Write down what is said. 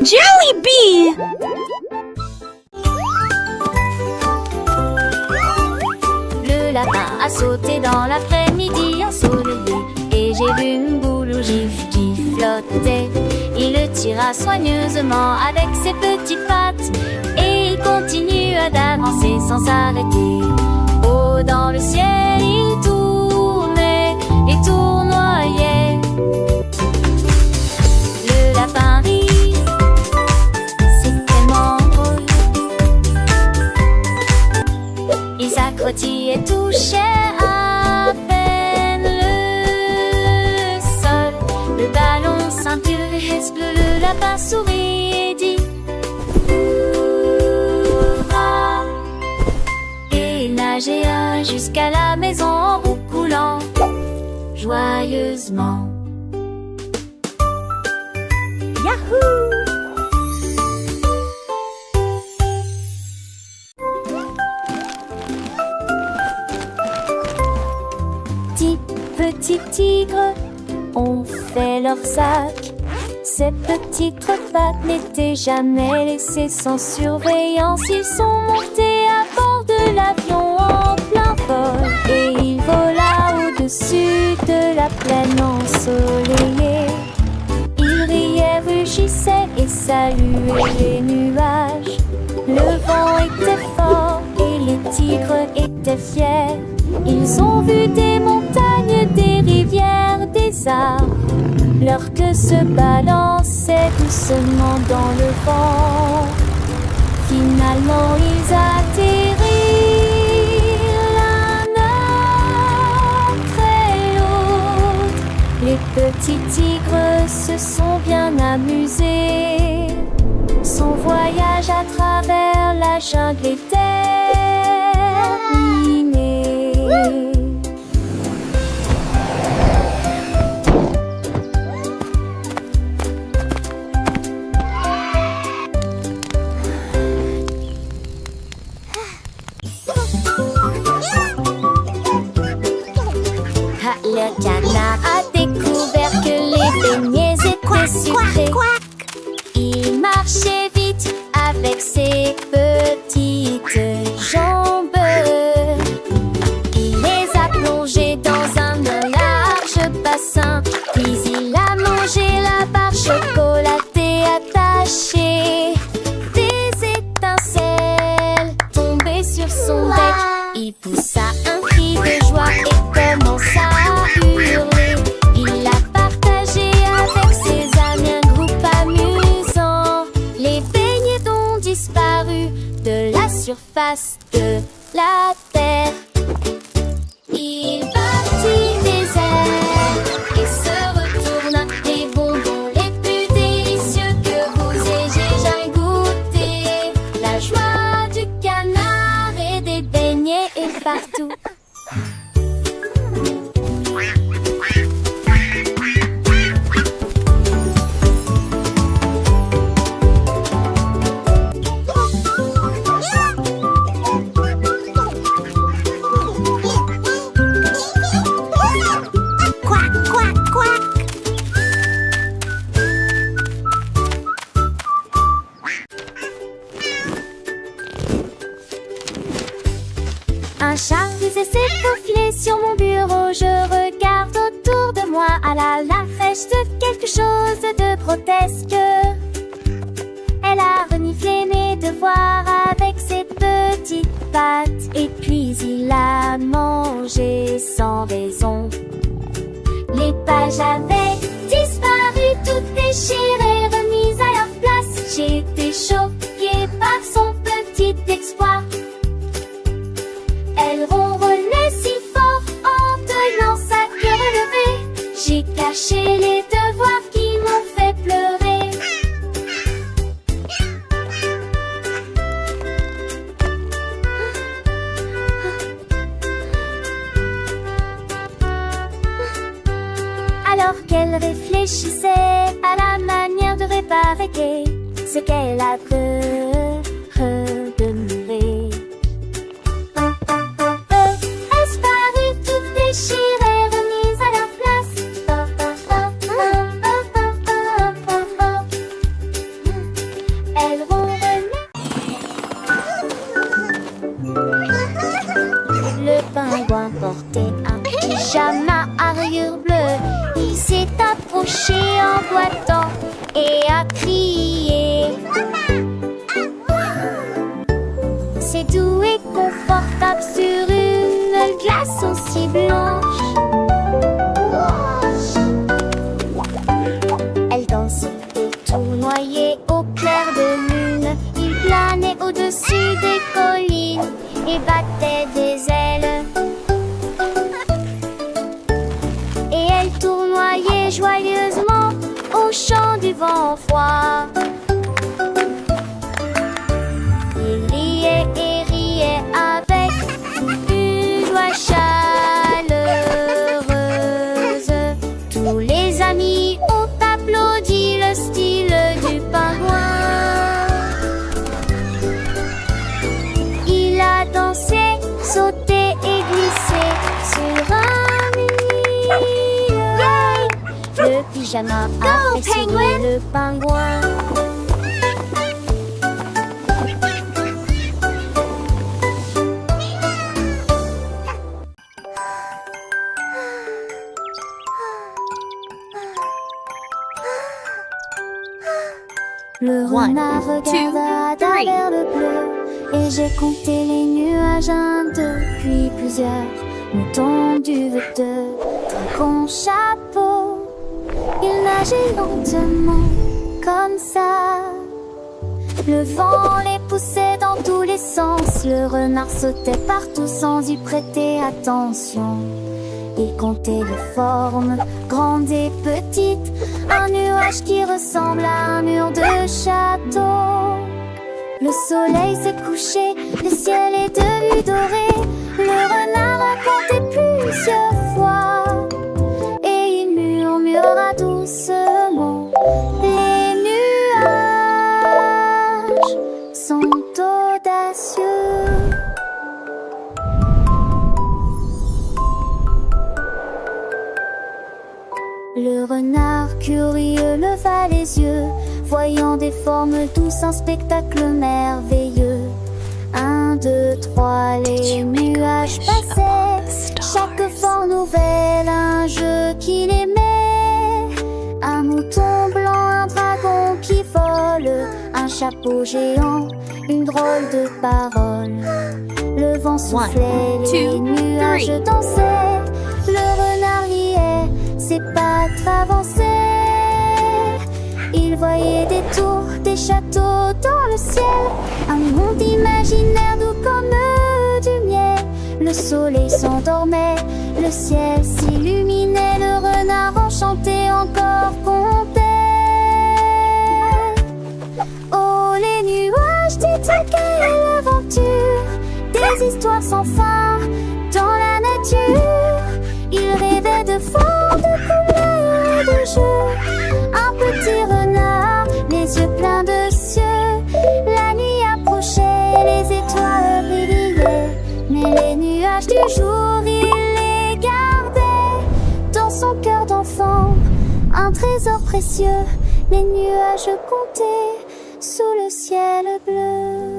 Jollibee! Le lapin a sauté dans l'après-midi ensoleillé et j'ai vu une boule au gif qui flottait. Il le tira soigneusement avec ses petites pattes et il continue d'avancer sans s'arrêter. Oh, dans le ciel, il tournait et tournoyait. Le lapin rit, c'est tellement drôle. Il s'accrotit et touchait à peine le sol. Le ballon scintille bleu, le lapin sourit et dit Hurrah! Et il nagea jusqu'à la maison en roucoulant joyeusement. Yahoo! Petits tigres ont fait leur sac. Ces petites pattes n'étaient jamais laissées sans surveillance. Ils sont montés à bord de l'avion en plein vol et il vola au-dessus de la plaine ensoleillée. Il riait, rugissait et saluait les nuages. Le vent était fort et les tigres étaient fiers. Ils ont vu des montagnes, des rivières, des arbres. Leur queue se balançait doucement dans le vent. Finalement ils atterrirent l'un après l'autre. Les petits tigres se sont bien amusés. Son voyage à travers la jungle est terminé. Le canard a découvert que les beignets étaient sucrés. Il marchait vite avec ses petites jambes. Il les a plongées dans un large bassin. Puis il a mangé la barre chocolatée attachée. Des étincelles tombaient sur son bec. Il poussa un cri de joie et commença à hurler. Il l'a partagé avec ses amis, un groupe amusant. Les beignets ont disparu de la surface de la terre. Il battit des ailes et se retourna. Les bonbons les plus délicieux que vous ayez jamais goûté. La joie du canard et des beignets est partout. Un chat s'est faufilé sur mon bureau. Je regarde autour de moi à la fraîche de quelque chose de grotesque. Elle a reniflé mes devoirs avec ses petites pattes. Et puis il a mangé sans raison. Les pages avaient disparu, toutes déchirées, remises à leur place. J'étais choquée par son petit exploit. Elle ronronnait si fort en tenant sa queue relevée. J'ai caché les devoirs qui m'ont fait pleurer. Alors qu'elle réfléchissait à la manière de réparer ce qu'elle a peur de mourir. Déchirées, remises à leur place. couché en boitant et a crié. C'est doux et confortable sur une glace aussi blanche. Elle dansait et tournoyait au clair de lune. Il planait au-dessus des collines et battait des ailes. Et elle tournoyait joyeusement au chant du vent froid. Il riait et riait avec une joie chaleureuse. Tous les amis ont applaudi le style du pingouin. Il a dansé, sauté et glissé sur un lit. Le pyjama a fait sourire le pingouin. Le renard regarda à travers le bleu et j'ai compté les nuages 1, 2, puis plusieurs moutons duveteux, dragons, chapeau. Il nageait lentement comme ça. Le vent les poussait dans tous les sens. Le renard sautait partout sans y prêter attention. Il comptait les formes, grandes et petites. Un nuage qui ressemble à un mur de château. Le soleil s'est couché, le ciel est devenu doré. Le renard a compté plusieurs fois. Et il murmura doucement. Les nuages sont audacieux. Le renard curieux leva les yeux, voyant des formes douces, un spectacle merveilleux. 1, 2, 3, les nuages passaient, chaque forme nouvelle, un jeu qu'il aimait. Un mouton blanc, un dragon qui vole, un chapeau géant, une drôle de parole. Le vent soufflait, les nuages dansaient, le renard riait, ses pattes avançaient. Il voyait des tours, des châteaux dans le ciel, un monde imaginaire doux comme du miel. Le soleil s'endormait, le ciel s'illuminait, le renard enchanté encore comptait. Oh les nuages, dites quelle aventure, des histoires sans fin dans la nature. Il rêvait de formes, de couleurs, de jeux. Un petit renard, les yeux pleins de cieux. La nuit approchait, les étoiles brillaient. Mais les nuages du jour, il les gardait dans son cœur d'enfant. Un trésor précieux, les nuages comptaient sous le ciel bleu.